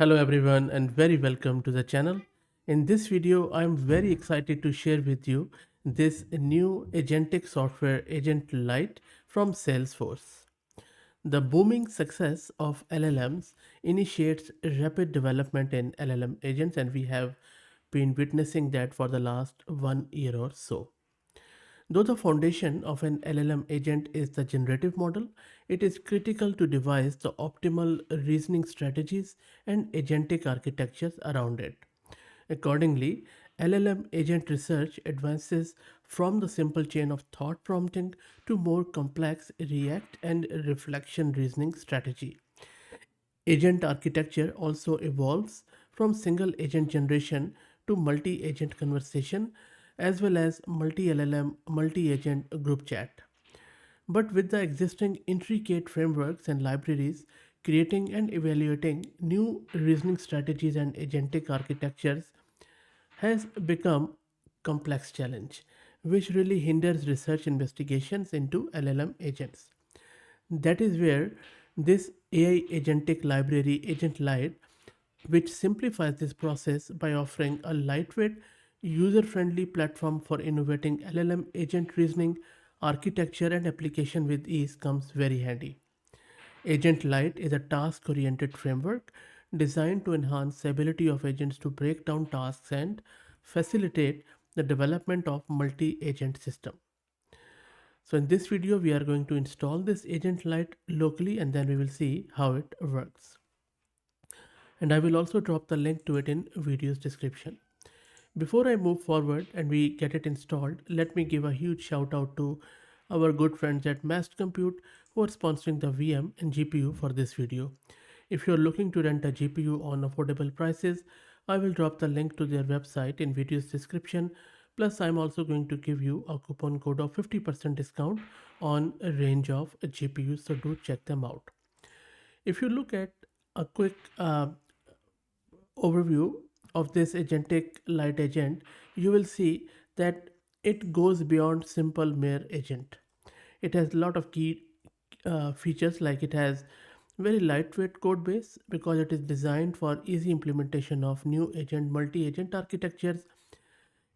Hello everyone and very welcome to the channel. In this video, I'm very excited to share with you this new agentic software AgentLite from Salesforce. The booming success of LLMs initiates rapid development in LLM agents, and we have been witnessing that for the last 1 year or so. Though the foundation of an LLM agent is the generative model, it is critical to devise the optimal reasoning strategies and agentic architectures around it. Accordingly, LLM agent research advances from the simple chain of thought prompting to more complex react and reflection reasoning strategy. Agent architecture also evolves from single agent generation to multi agent conversation as well as multi LLM, multi agent group chat. But with the existing intricate frameworks and libraries, creating and evaluating new reasoning strategies and agentic architectures has become complex challenge which really hinders research investigations into LLM agents. That is where this AI agentic library AgentLite, which simplifies this process by offering a lightweight, user friendly platform for innovating LLM agent reasoning, architecture, and application with ease, comes very handy. AgentLite is a task oriented framework designed to enhance the ability of agents to break down tasks and facilitate the development of multi agent system. So in this video, we are going to install this AgentLite locally and then we will see how it works. And I will also drop the link to it in video's description. Before I move forward and we get it installed, let me give a huge shout out to our good friends at Mast Compute who are sponsoring the VM and GPU for this video. If you're looking to rent a GPU on affordable prices, I will drop the link to their website in video's description. Plus, I'm also going to give you a coupon code of 50% discount on a range of GPUs, so do check them out. If you look at a quick overview of this agentic light agent, you will see that it goes beyond simple mere agent. It has a lot of key features, like it has very lightweight code base because it is designed for easy implementation of new agent multi-agent architectures.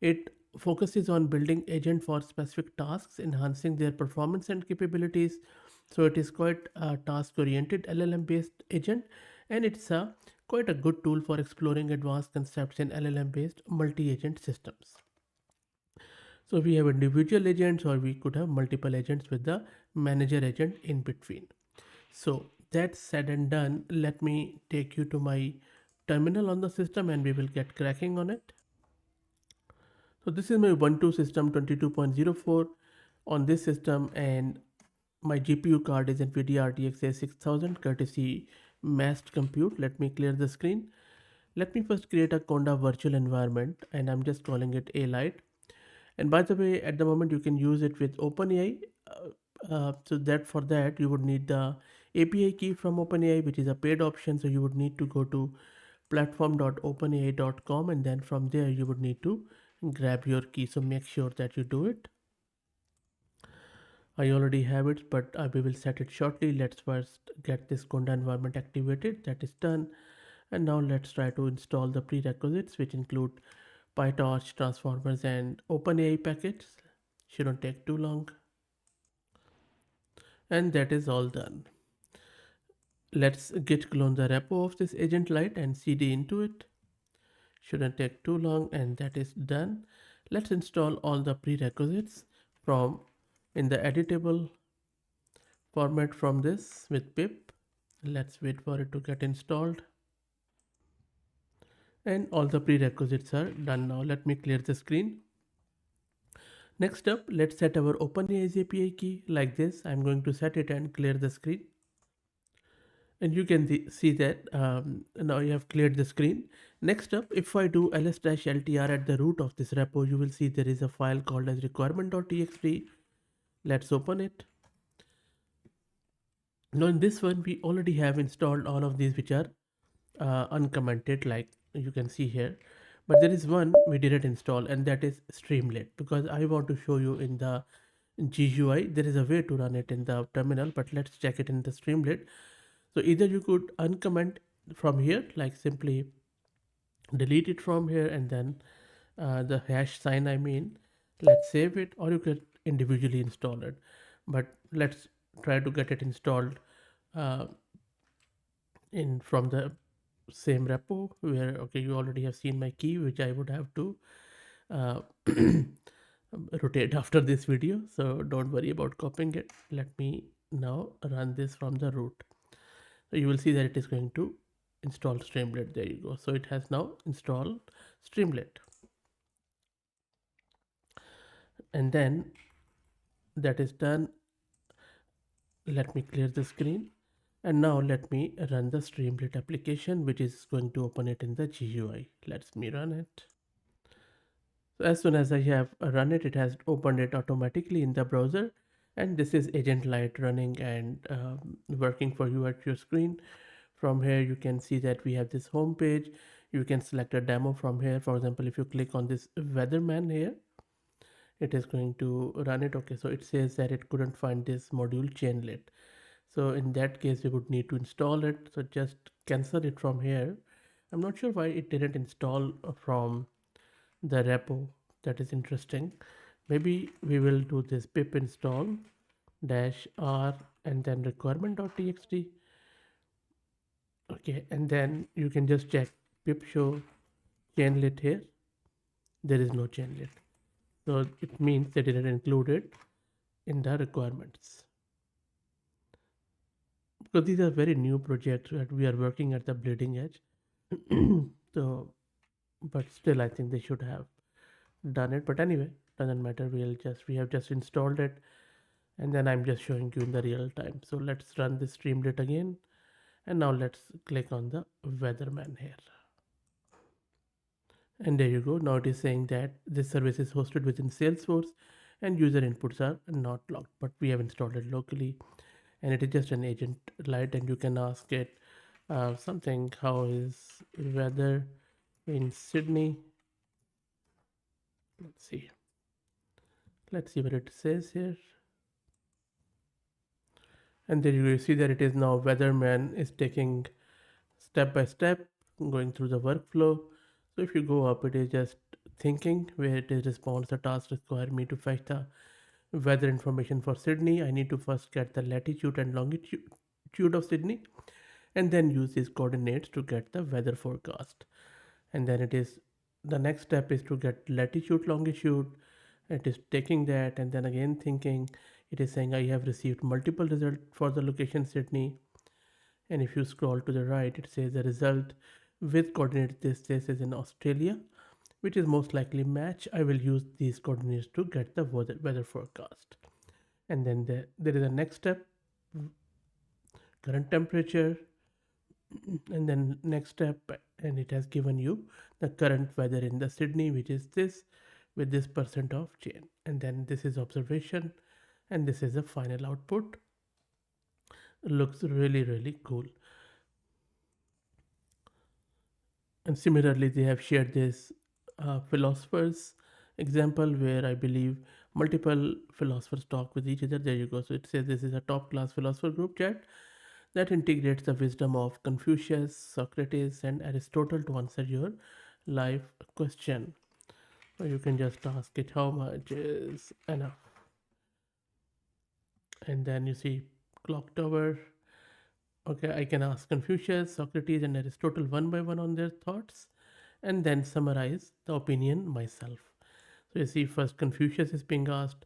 It focuses on building agent for specific tasks, enhancing their performance and capabilities. So it is quite a task oriented LLM based agent, and it's a quite a good tool for exploring advanced concepts in LLM based multi agent systems. So we have individual agents or we could have multiple agents with the manager agent in between. So that's said and done. Let me take you to my terminal on the system and we will get cracking on it. So this is my Ubuntu system 22.04 on this system, and my GPU card is NVIDIA RTX A6000 courtesy Mast Compute. Let me clear the screen. Let me first create a Conda virtual environment and I'm just calling it A-Lite. And by the way, at the moment you can use it with OpenAI. So that for that you would need the API key from OpenAI, which is a paid option. So you would need to go to platform.openai.com and then from there you would need to grab your key. So make sure that you do it. I already have it, but we will set it shortly. Let's first get this Conda environment activated. That is done. And now let's try to install the prerequisites, which include PyTorch, transformers, and OpenAI package. Shouldn't take too long. And that is all done. Let's git clone the repo of this AgentLite and cd into it. Shouldn't take too long, and that is done. Let's install all the prerequisites from in the editable format from this with pip. Let's wait for it to get installed. And all the prerequisites are done now. Let me clear the screen. Next up, let's set our OpenAI's API key like this. I'm going to set it and clear the screen. And you can see that now you have cleared the screen. Next up, if I do ls-ltr at the root of this repo, you will see there is a file called as requirement.txt. Let's open it. Now in this one, we already have installed all of these which are uncommented, like you can see here. But there is one we didn't install, and that is Streamlit, because I want to show you in the GUI. There is a way to run it in the terminal, but let's check it in the Streamlit. So either you could uncomment from here, like simply delete it from here, and then the hash sign, I mean, let's save it, or you could individually install it. But let's try to get it installed uh, in from the same repo where, okay, you already have seen my key, which I would have to uh, rotate after this video, so don't worry about copying it. Let me now run this from the root. So you will see that it is going to install Streamlit. There you go. So it has now installed Streamlit. And then that is done. Let me clear the screen. And now let me run the Streamlit application, which is going to open it in the GUI. Let me run it. So as soon as I have run it, it has opened it automatically in the browser. And this is AgentLite running and working for you at your screen. From here, you can see that we have this home page. You can select a demo from here. For example, if you click on this Weatherman here, it is going to run it. Okay, so it says that it couldn't find this module chainlit. So in that case, we would need to install it. So just cancel it from here. I'm not sure why it didn't install from the repo. That is interesting. Maybe we will do this pip install dash r and then requirement.txt. Okay, and then you can just check pip show chainlit here. There is no chainlit. So it means they didn't include it in the requirements. Because these are very new projects that we are working at the bleeding edge. So, but still, I think they should have done it. But anyway, doesn't matter. We have just installed it, and then I'm just showing you in the real time. So let's run this Streamlit again, and now let's click on the Weatherman here. And there you go. Now it is saying that this service is hosted within Salesforce and user inputs are not locked, but we have installed it locally, and it is just an agent light, and you can ask it something, how is weather in Sydney? Let's see. Let's see what it says here. And there you see that it is now Weatherman is taking step by step, going through the workflow. So if you go up, it is just thinking where it is response. The task require me to fetch the weather information for Sydney. I need to first get the latitude and longitude of Sydney, and then use these coordinates to get the weather forecast. And then it is the next step is to get latitude, longitude. It is taking that and then again thinking. It is saying I have received multiple results for the location Sydney. And if you scroll to the right, it says the result with coordinates this is in Australia, which is most likely match. I will use these coordinates to get the weather forecast. And then there is a next step, current temperature, and then next step, and it has given you the current weather in the Sydney, which is this with this percent of change. And then this is observation, and this is the final output. Looks really cool. And similarly, they have shared this philosophers example where I believe multiple philosophers talk with each other. There you go. So it says this is a top class philosopher group chat that integrates the wisdom of Confucius, Socrates, and Aristotle to answer your life question. So you can just ask it how much is enough. And then you see clock tower. Okay, I can ask Confucius, Socrates, and Aristotle one by one on their thoughts and then summarize the opinion myself. So you see, first Confucius is being asked,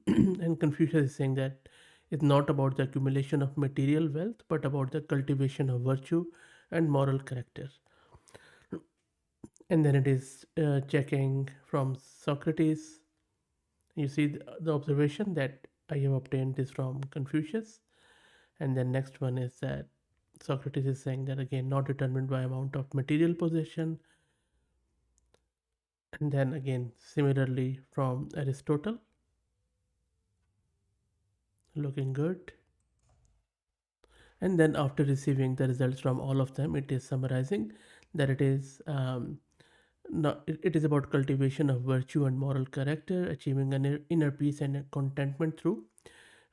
and Confucius is saying that it's not about the accumulation of material wealth, but about the cultivation of virtue and moral character. And then it is checking from Socrates. You see the observation that I have obtained this from Confucius. And then next one is that Socrates is saying that again, not determined by amount of material possession. And then again, similarly from Aristotle, looking good. And then after receiving the results from all of them, it is summarizing that it is it is about cultivation of virtue and moral character, achieving an inner peace and contentment through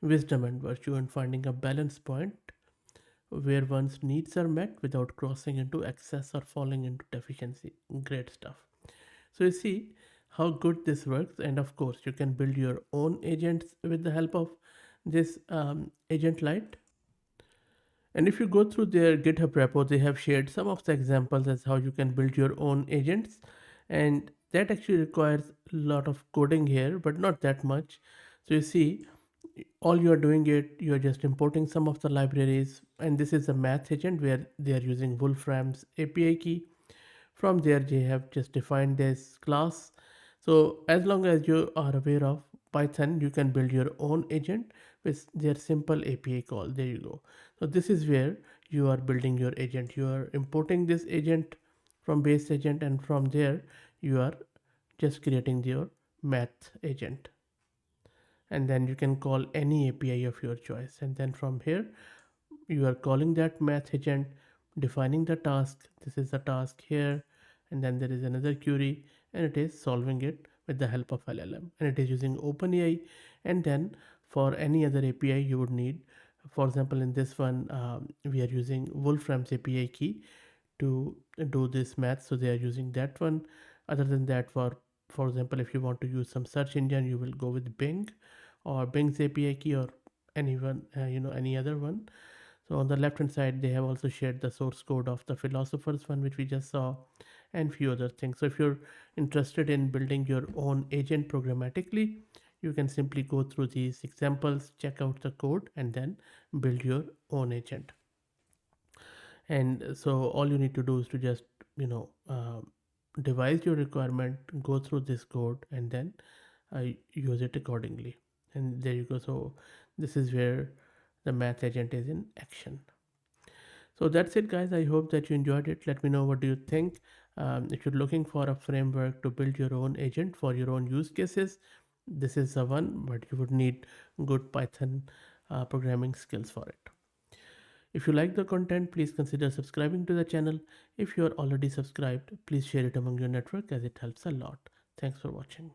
wisdom and virtue, and finding a balance point where one's needs are met without crossing into excess or falling into deficiency. Great stuff. So you see how good this works, and of course, you can build your own agents with the help of this Agent Lite. And if you go through their GitHub repo, they have shared some of the examples as how you can build your own agents. And that actually requires a lot of coding here, but not that much. So you see, all you are doing it, you are just importing some of the libraries. And this is a math agent where they are using Wolfram's API key. From there, they have just defined this class. So as long as you are aware of Python, you can build your own agent with their simple API call. There you go. So this is where you are building your agent. You are importing this agent from base agent, and from there you are just creating your math agent. And then you can call any API of your choice. And then from here, you are calling that math agent, defining the task. This is the task here, and then there is another query, and it is solving it with the help of LLM, and it is using OpenAI. And then for any other API you would need, for example, in this one, we are using Wolfram's API key to do this math, so they are using that one. Other than that, for example, if you want to use some search engine, you will go with Bing or Bing's API key, or anyone, any other one. So on the left hand side, they have also shared the source code of the Philosopher's one, which we just saw, and few other things. So if you're interested in building your own agent programmatically, you can simply go through these examples, check out the code, and then build your own agent. And so all you need to do is to just, devise your requirement, go through this code, and then use it accordingly. And there you go. So this is where the math agent is in action. So that's it, guys. I hope that you enjoyed it. Let me know what do you think. If you're looking for a framework to build your own agent for your own use cases, this is the one, but you would need good Python programming skills for it. If you like the content, please consider subscribing to the channel. If you are already subscribed, please share it among your network as it helps a lot. Thanks for watching.